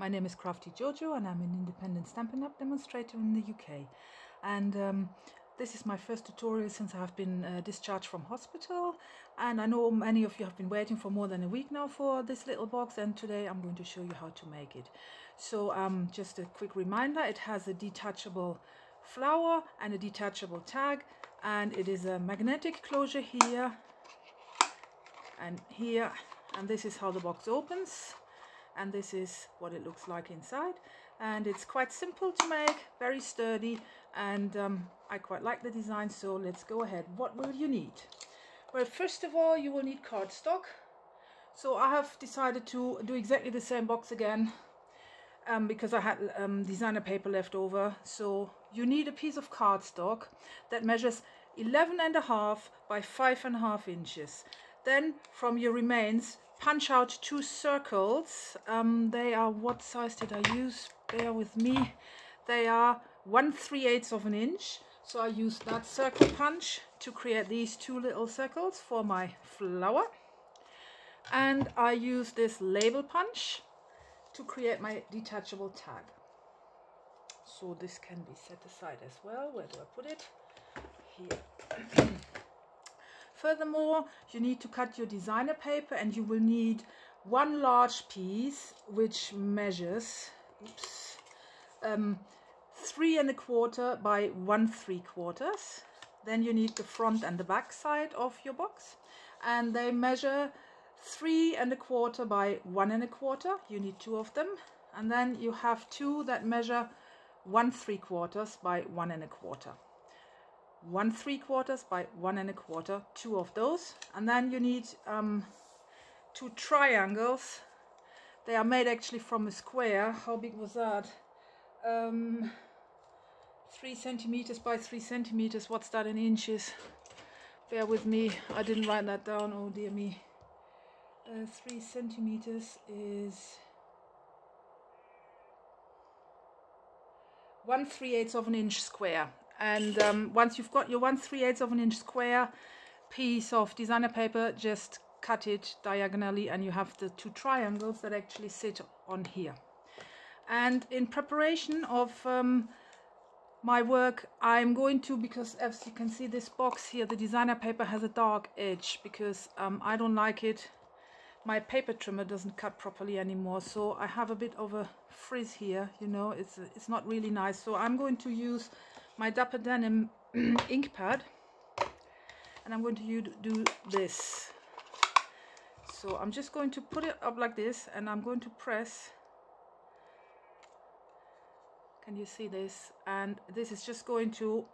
My name is Crafty JoJo and I'm an independent Stampin' Up demonstrator in the UK. And this is my first tutorial since I have been discharged from hospital, and I know many of you have been waiting for more than a week now for this little box, and today I'm going to show you how to make it. So just a quick reminder, it has a detachable flower and a detachable tag, and it is a magnetic closure here and here, and this is how the box opens. And this is what it looks like inside, and it's quite simple to make, very sturdy, and I quite like the design. So let's go ahead. What will you need? Well, first of all, you will need cardstock. So I have decided to do exactly the same box again because I had designer paper left over. So you need a piece of cardstock that measures 11.5 by 5.5 inches. Then from your remains, punch out 2 circles. They are, what size did I use? Bear with me. They are 1/3 of an inch. So I used that circle punch to create these 2 little circles for my flower. And I used this label punch to create my detachable tag. So this can be set aside as well. Where do I put it? Here. Furthermore, you need to cut your designer paper, and you will need 1 large piece which measures 3.25 by 1/3. Then you need the front and the back side of your box, and they measure 3.25 by 1.25. You need 2 of them, and then you have 2 that measure 1/3 by 1.25. 1/3 by 1.25, 2 of those. And then you need 2 triangles. They are made actually from a square. How big was that? 3 centimeters by 3 centimeters. What's that in inches? Bear with me, I didn't write that down. Oh dear me. 3 centimeters is 1/3 of an inch square. And once you've got your 1/3 of an inch square piece of designer paper, just cut it diagonally, and you have the 2 triangles that actually sit on here. And in preparation of my work, I'm going to, because as you can see, this box here, the designer paper has a dark edge because I don't like it. My paper trimmer doesn't cut properly anymore, so I have a bit of a frizz here, you know, it's not really nice. So I'm going to use my Dapper Denim ink pad, and I'm going to do this. So I'm just going to put it up like this, and I'm going to press. Can you see this? And this is just going to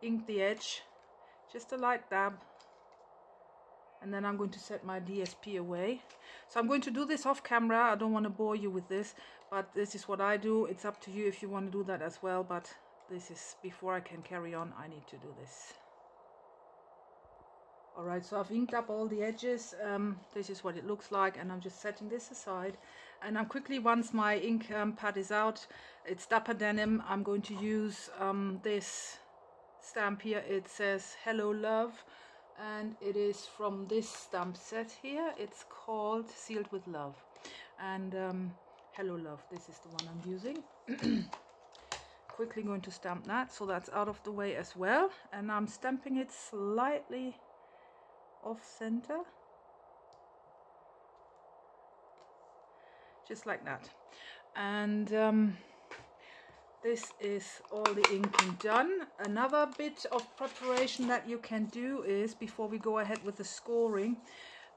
ink the edge, just a light dab, and then I'm going to set my DSP away. So I'm going to do this off camera. I don't want to bore you with this, but this is what I do. It's up to you if you want to do that as well, but this is, before I can carry on, I need to do this. Alright, so I've inked up all the edges. This is what it looks like, and I'm just setting this aside. And I'm quickly, once my ink pad is out, it's Dapper Denim, I'm going to use this stamp here. It says Hello Love, and it is from this stamp set here. It's called Sealed with Love, and Hello Love, this is the one I'm using. Quickly going to stamp that, so that's out of the way as well, and I'm stamping it slightly off center, just like that. And this is all the inking done. Another bit of preparation that you can do is, before we go ahead with the scoring,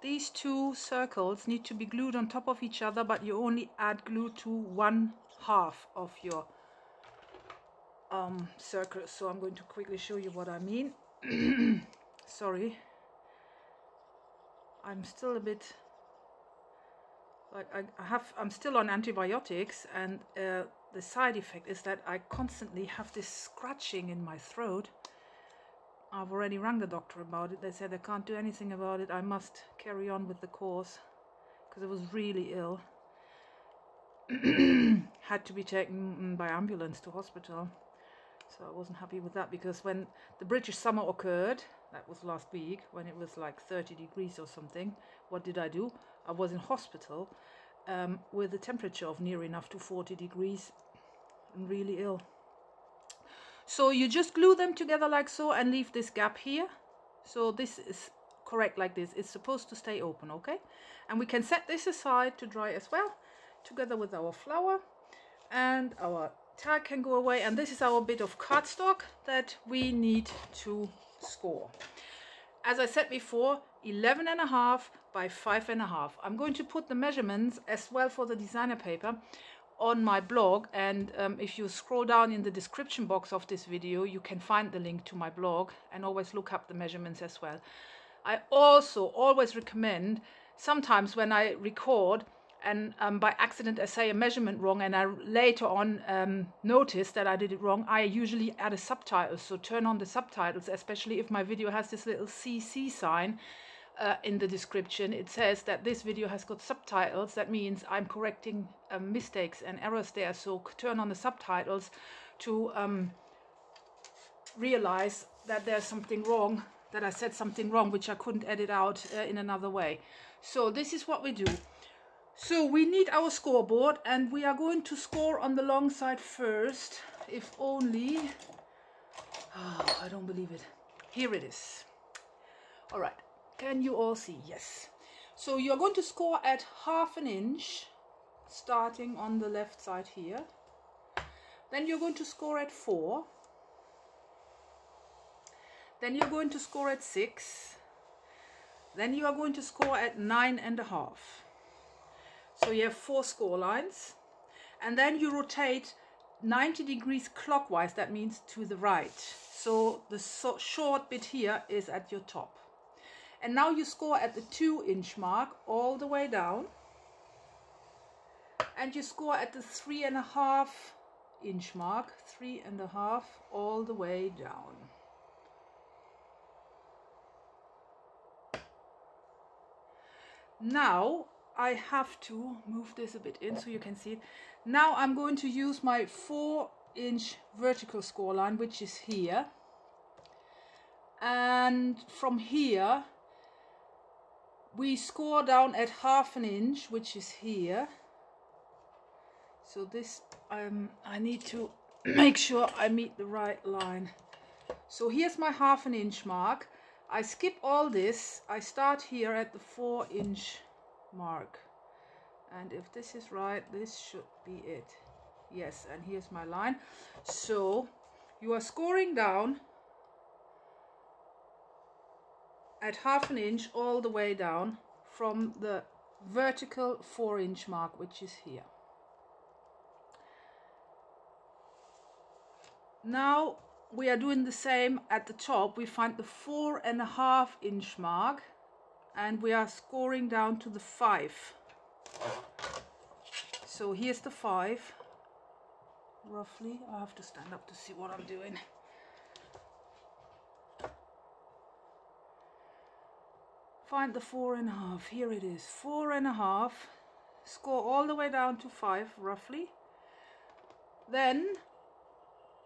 these 2 circles need to be glued on top of each other, but you only add glue to 1/2 of your circle. So I'm going to quickly show you what I mean. Sorry, I'm still a bit like I'm still on antibiotics, and the side effect is that I constantly have this scratching in my throat. I've already rang the doctor about it. They said they can't do anything about it. I must carry on with the course because I was really ill. Had to be taken by ambulance to hospital. So I wasn't happy with that, because when the British summer occurred, that was last week, when it was like 30 degrees or something, what did I do? I was in hospital, with a temperature of near enough to 40 degrees and really ill. So you just glue them together like so and leave this gap here. So this is correct like this. It's supposed to stay open, okay? And we can set this aside to dry as well, together with our flower, and our tag can go away. And this is our bit of cardstock that we need to score. As I said before, 11.5 by 5.5. I'm going to put the measurements as well for the designer paper on my blog, and if you scroll down in the description box of this video, you can find the link to my blog, and always look up the measurements as well. I also always recommend, sometimes when I record and by accident I say a measurement wrong and I later on notice that I did it wrong, I usually add a subtitle. So turn on the subtitles, especially if my video has this little CC sign in the description. It says that this video has got subtitles. That means I'm correcting mistakes and errors there. So turn on the subtitles to realize that there's something wrong, that I said something wrong, which I couldn't edit out in another way. So this is what we do. So we need our scoreboard, and we are going to score on the long side first, if only, oh, I don't believe it. Here it is. All right, can you all see? Yes. So you're going to score at 1/2 inch, starting on the left side here. Then you're going to score at 4. Then you're going to score at 6. Then you are going to score at 9.5. So you have 4 score lines, and then you rotate 90 degrees clockwise. That means to the right. So the short bit here is at your top. And now you score at the 2-inch mark all the way down, and you score at the 3.5-inch mark, 3.5 all the way down. Now I have to move this a bit in so you can see it. Now I'm going to use my 4-inch vertical score line, which is here. And from here, we score down at 1/2 inch, which is here. So this, I need to make sure I meet the right line. So here's my 1/2 inch mark. I skip all this. I start here at the 4-inch mark, and if this is right, this should be it. Yes, and here's my line. So you are scoring down at 1/2 inch all the way down from the vertical 4-inch mark, which is here. Now we are doing the same at the top. We find the 4.5-inch mark, and we are scoring down to the 5. So here's the 5, roughly. I have to stand up to see what I'm doing. Find the 4.5. Here it is, 4.5. Score all the way down to 5, roughly. Then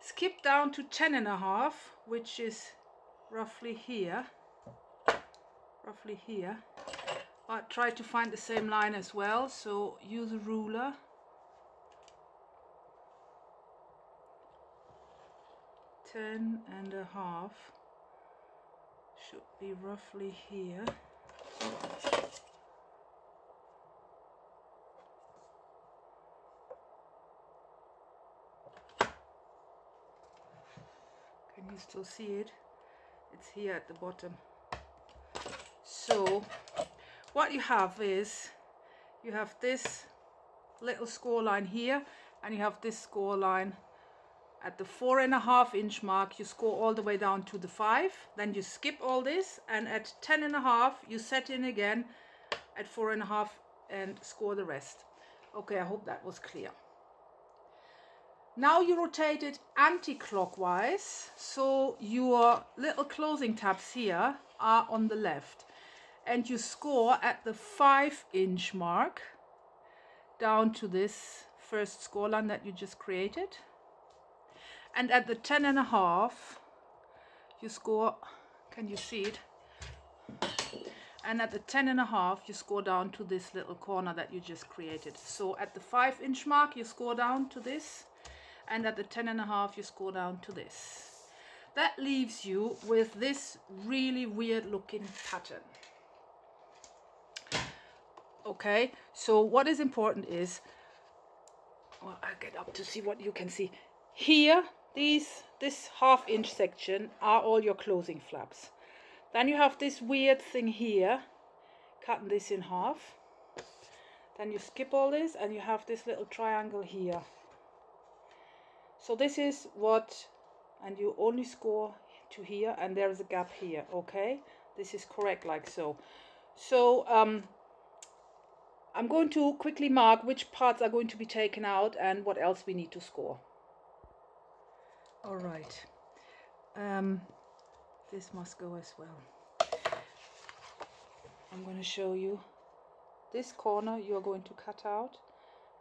skip down to 10.5, which is roughly here. But try to find the same line as well, so use a ruler. Ten and a half should be roughly here. Can you still see it? It's here at the bottom. So what you have is, you have this little score line here, and you have this score line at the 4.5-inch mark. You score all the way down to the 5, then you skip all this, and at 10.5 you set in again at 4.5 and score the rest. Okay, I hope that was clear. Now you rotate it anti-clockwise, so your little closing tabs here are on the left, and you score at the 5-inch mark down to this first score line that you just created, and at the 10.5 you score, can you see it? and at the 10.5 you score down to this little corner that you just created. So at the 5-inch mark you score down to this, and at the 10.5 you score down to this. That leaves you with this really weird looking pattern. Okay, so what is important is, well, I'll get up to see what you can see. Here, this 1/2-inch section are all your closing flaps. Then you have this weird thing here, cutting this in half. Then you skip all this and you have this little triangle here. So this is what, and you only score to here, and there is a gap here, okay? This is correct like so. So I'm going to quickly mark which parts are going to be taken out and what else we need to score. All right. This must go as well. I'm going to show you this corner you are going to cut out,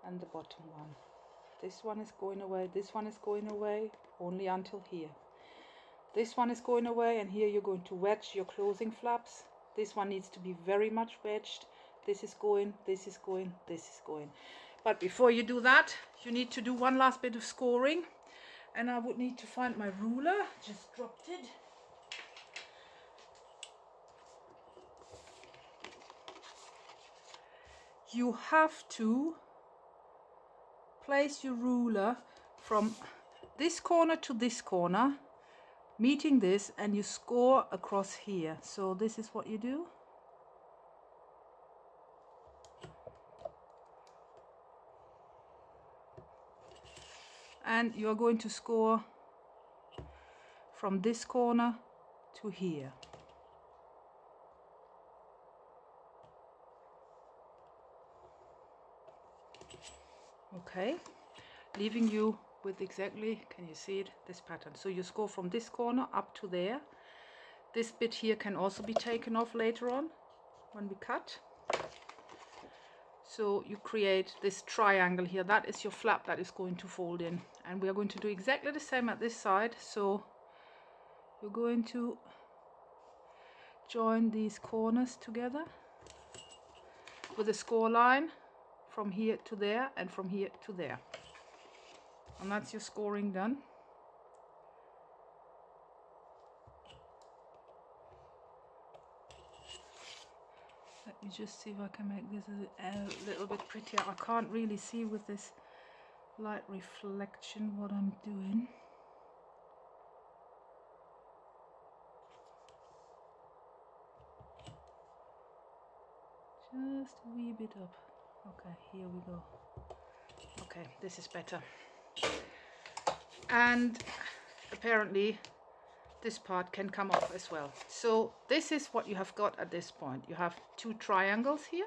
and the bottom one. This one is going away, this one is going away, only until here. This one is going away, and here you're going to wedge your closing flaps. This one needs to be very much wedged. This is going, this is going, this is going. But before you do that, you need to do one last bit of scoring. And I would need to find my ruler, just dropped it. You have to place your ruler from this corner to this corner, meeting this, and you score across here. So this is what you do. And you're going to score from this corner to here. Okay, leaving you with exactly, can you see it, this pattern. So you score from this corner up to there. This bit here can also be taken off later on when we cut. So you create this triangle here. That is your flap that is going to fold in, and we are going to do exactly the same at this side. So you're going to join these corners together with a score line from here to there and from here to there, and that's your scoring done. Let me just see if I can make this a little bit prettier. I can't really see with this light reflection what I'm doing. Just a wee bit up. Okay, here we go. Okay, this is better. And apparently this part can come off as well. So this is what you have got at this point. You have two triangles here.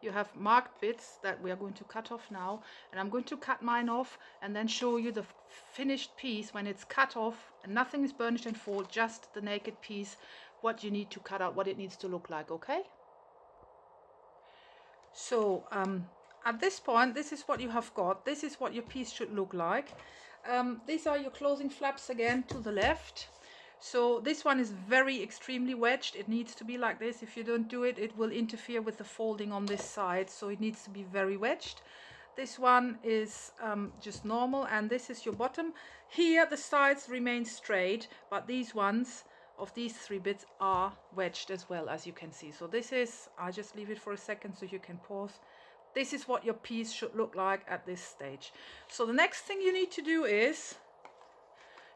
You have marked bits that we are going to cut off now, and I'm going to cut mine off and then show you the finished piece when it's cut off and nothing is burnished and folded, just the naked piece, what you need to cut out, what it needs to look like, okay? So at this point, this is what you have got. This is what your piece should look like. These are your closing flaps again to the left. So this one is very extremely wedged. It needs to be like this. If you don't do it, it will interfere with the folding on this side. So it needs to be very wedged. This one is just normal, and this is your bottom. Here the sides remain straight, but these ones of these three bits are wedged as well, as you can see. So this is, I'll just leave it for a second so you can pause. This is what your piece should look like at this stage. So the next thing you need to do is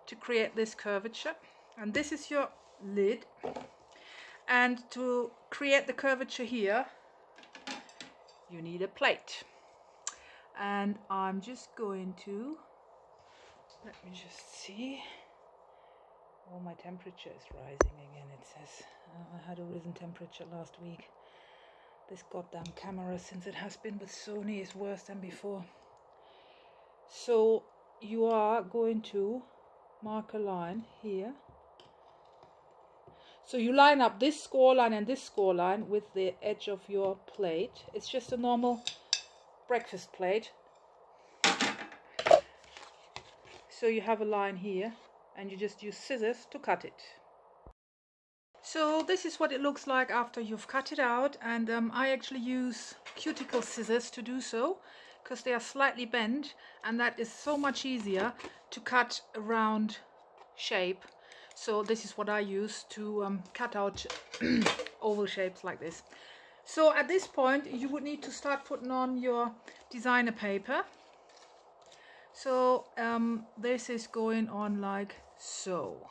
to create this curvature, and this is your lid. And to create the curvature here, you need a plate. And I'm just going to, let me just see. Oh, my temperature is rising again, it says. I had a risen temperature last week. This goddamn camera, since it has been with Sony, is worse than before. So you are going to mark a line here. So you line up this score line and this score line with the edge of your plate. It's just a normal breakfast plate. So you have a line here, and you just use scissors to cut it. So this is what it looks like after you've cut it out, and I actually use cuticle scissors to do so because they are slightly bent, and that is so much easier to cut a round shape. So this is what I use to cut out oval shapes like this. So at this point you would need to start putting on your designer paper. So this is going on like so.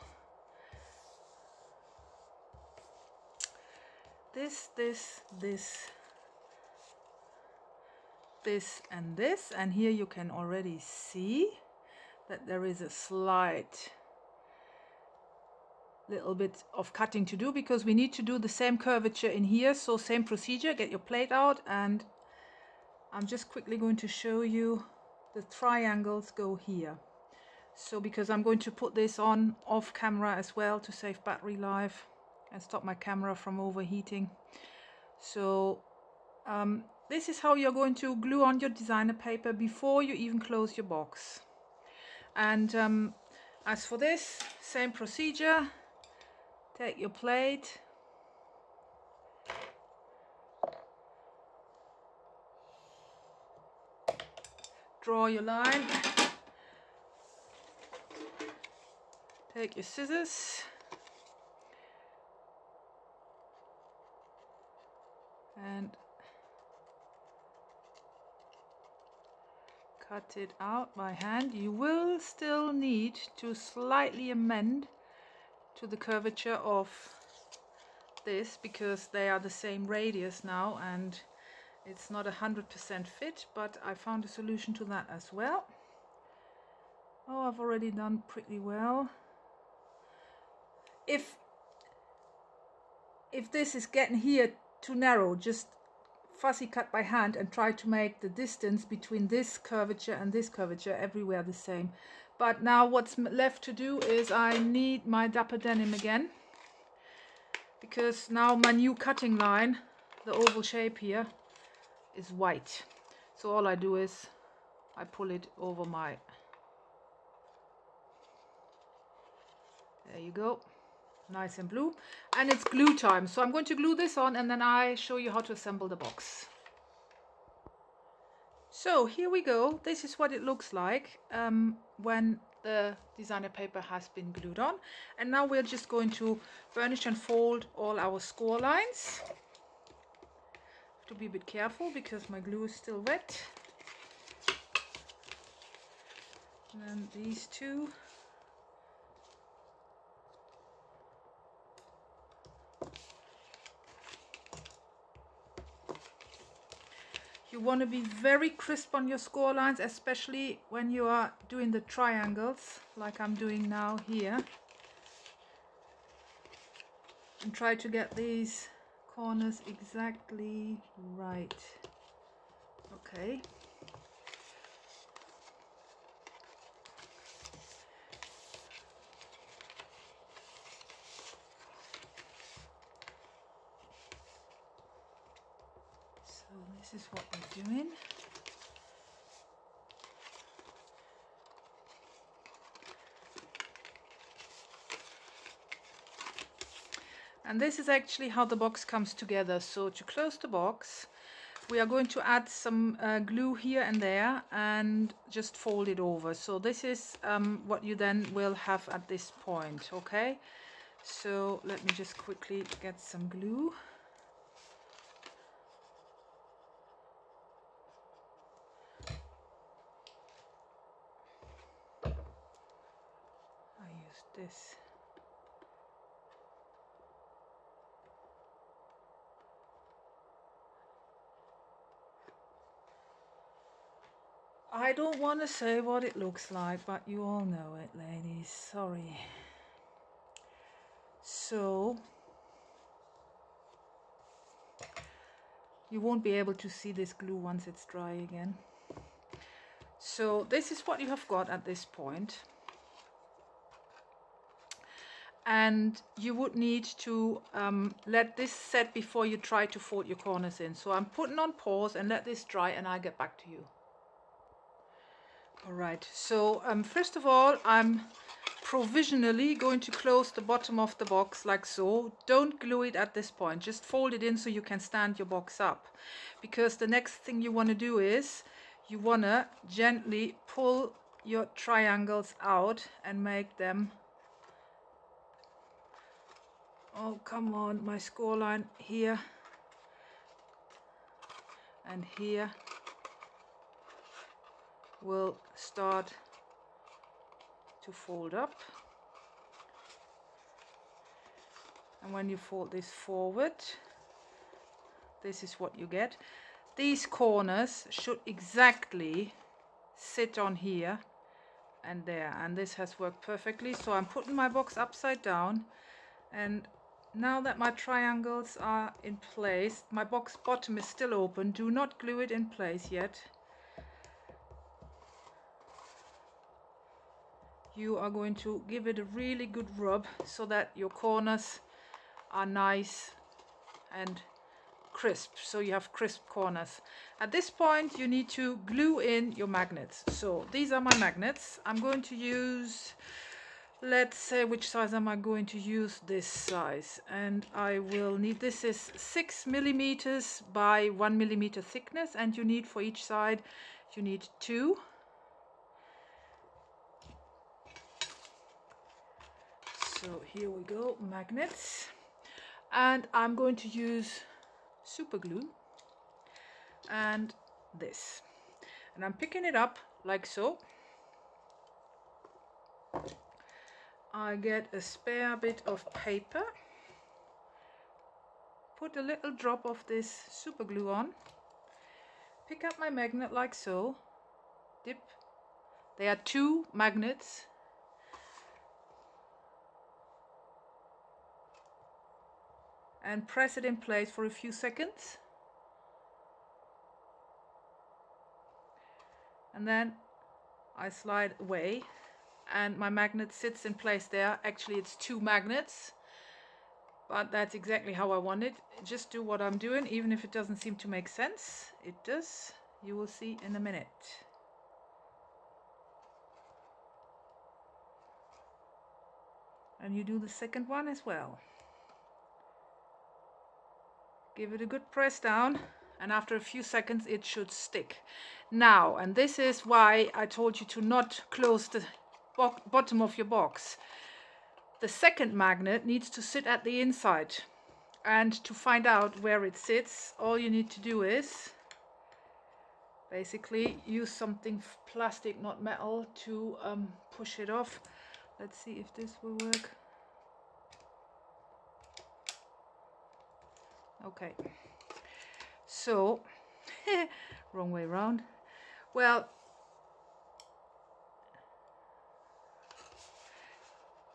This, and this, and here you can already see that there is a slight little bit of cutting to do because we need to do the same curvature in here. So same procedure, get your plate out, and I'm just quickly going to show you the triangles go here. So because I'm going to put this on off camera as well to save battery life and stop my camera from overheating. So this is how you're going to glue on your designer paper before you even close your box. And as for this, same procedure. Take your plate, draw your line, take your scissors and cut it out by hand. You will still need to slightly amend to the curvature of this because they are the same radius now and it's not 100% fit, but I found a solution to that as well. Oh, I've already done pretty well. If this is getting here too narrow, just fussy cut by hand and try to make the distance between this curvature and this curvature everywhere the same. But now what's left to do is I need my dapper denim again, because now my new cutting line, the oval shape here, is white. So all I do is I pull it over my, there you go, nice and blue, and it's glue time. So I'm going to glue this on and then I show you how to assemble the box. So here we go. This is what it looks like when the designer paper has been glued on. And now we're just going to burnish and fold all our score lines. Have to be a bit careful because my glue is still wet. And then these two. You want to be very crisp on your score lines, especially when you are doing the triangles, like I'm doing now here. And try to get these corners exactly right. Okay. So this is what we're doing. And this is actually how the box comes together. So to close the box, we are going to add some glue here and there and just fold it over. So this is what you then will have at this point, okay? So let me just quickly get some glue. I use this. I don't want to say what it looks like, but you all know it, ladies. Sorry. So you won't be able to see this glue once it's dry again. So this is what you have got at this point. And you would need to let this set before you try to fold your corners in. So I'm putting on pause and let this dry and I'll get back to you. All right, so first of all, I'm provisionally going to close the bottom of the box like so. Don't glue it at this point, just fold it in so you can stand your box up, because the next thing you want to do is you want to gently pull your triangles out and make them, oh come on, my score line here and here will start to fold up. And when you fold this forward, this is what you get. These corners should exactly sit on here and there, and this has worked perfectly. So I'm putting my box upside down, and now that my triangles are in place, my box bottom is still open. Do not glue it in place yet. You are going to give it a really good rub so that your corners are nice and crisp, so you have crisp corners. At this point you need to glue in your magnets. So these are my magnets. I'm going to use, let's say, which size am I going to use? This size, and I will need, this is 6 millimeters by 1 millimeter thickness, and you need for each side you need 2. So here we go, magnets. And I'm going to use super glue and this, and I'm picking it up like so. I get a spare bit of paper, put a little drop of this super glue on, pick up my magnet like so, dip, there are 2 magnets, and press it in place for a few seconds, and then I slide away and my magnet sits in place there. Actually it's 2 magnets, but that's exactly how I want it. Just do what I'm doing, even if it doesn't seem to make sense. It does, you will see in a minute. And you do the second one as well. Give it a good press down, and after a few seconds it should stick. Now, and this is why I told you to not close the bottom of your box. The second magnet needs to sit at the inside, and to find out where it sits, all you need to do is basically use something plastic, not metal, to push it off. Let's see if this will work. Okay, so wrong way around. Well,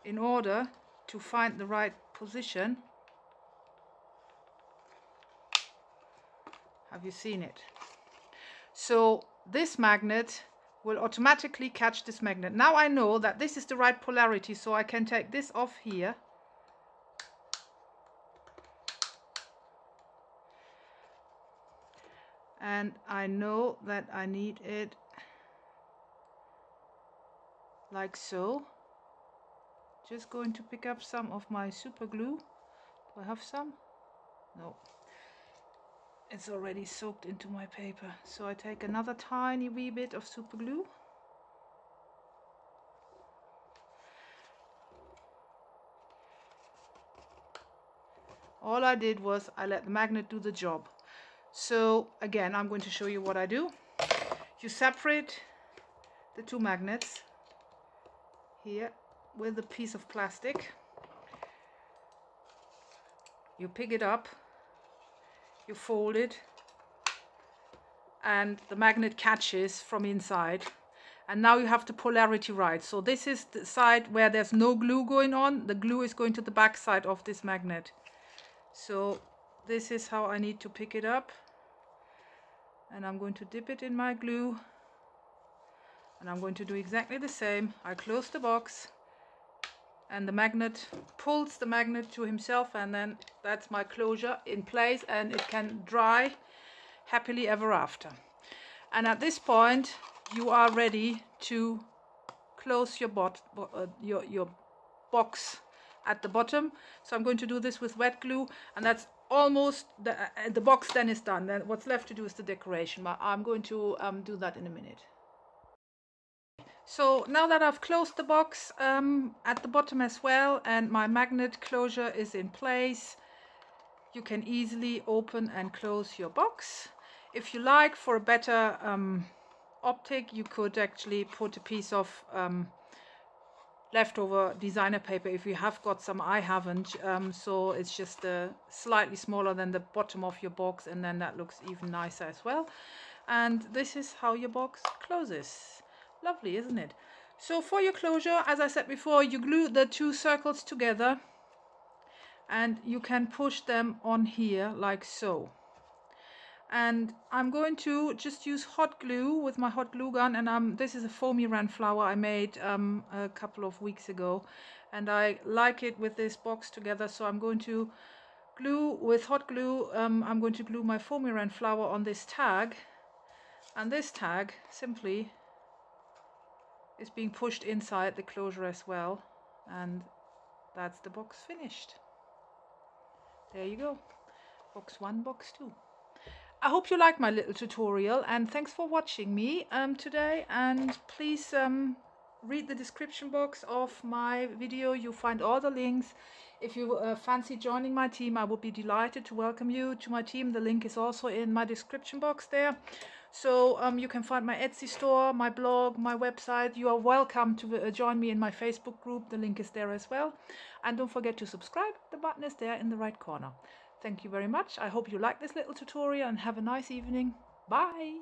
in order to find the right position, have you seen it? So this magnet will automatically catch this magnet. Now I know that this is the right polarity, so I can take this off here. And I know that I need it like so. Just going to pick up some of my super glue. Do I have some? No. It's already soaked into my paper. So I take another tiny wee bit of super glue. All I did was I let the magnet do the job. So again, I'm going to show you what I do. You separate the 2 magnets here with a piece of plastic. You pick it up, you fold it, and the magnet catches from inside. And now you have the polarity right. So this is the side where there's no glue going on. The glue is going to the back side of this magnet. So this is how I need to pick it up. And I'm going to dip it in my glue, and I'm going to do exactly the same. I close the box, and the magnet pulls the magnet to himself, and then that's my closure in place, and it can dry happily ever after. And at this point you are ready to close your box at the bottom. So I'm going to do this with wet glue, and that's almost the box then is done. Then what's left to do is the decoration, but I'm going to do that in a minute. So now that I've closed the box at the bottom as well, and my magnet closure is in place, you can easily open and close your box. If you like, for a better optic, you could actually put a piece of leftover designer paper if you have got some. I haven't, so it's just slightly smaller than the bottom of your box, and then that looks even nicer as well. And this is how your box closes. Lovely, isn't it? So for your closure, as I said before, you glue the two circles together and you can push them on here like so. And I'm going to just use hot glue with my hot glue gun, and this is a foamy ran flower I made a couple of weeks ago, and I like it with this box together, so I'm going to glue with hot glue. I'm going to glue my foamy ran flower on this tag, and this tag simply is being pushed inside the closure as well, and that's the box finished. There you go, box 1, box 2. I hope you liked my little tutorial, and thanks for watching me today, and please read the description box of my video. You'll find all the links. If you fancy joining my team, I would be delighted to welcome you to my team. The link is also in my description box there. So you can find my Etsy store, my blog, my website. You are welcome to join me in my Facebook group. The link is there as well. And don't forget to subscribe. The button is there in the right corner. Thank you very much. I hope you like this little tutorial and have a nice evening. Bye!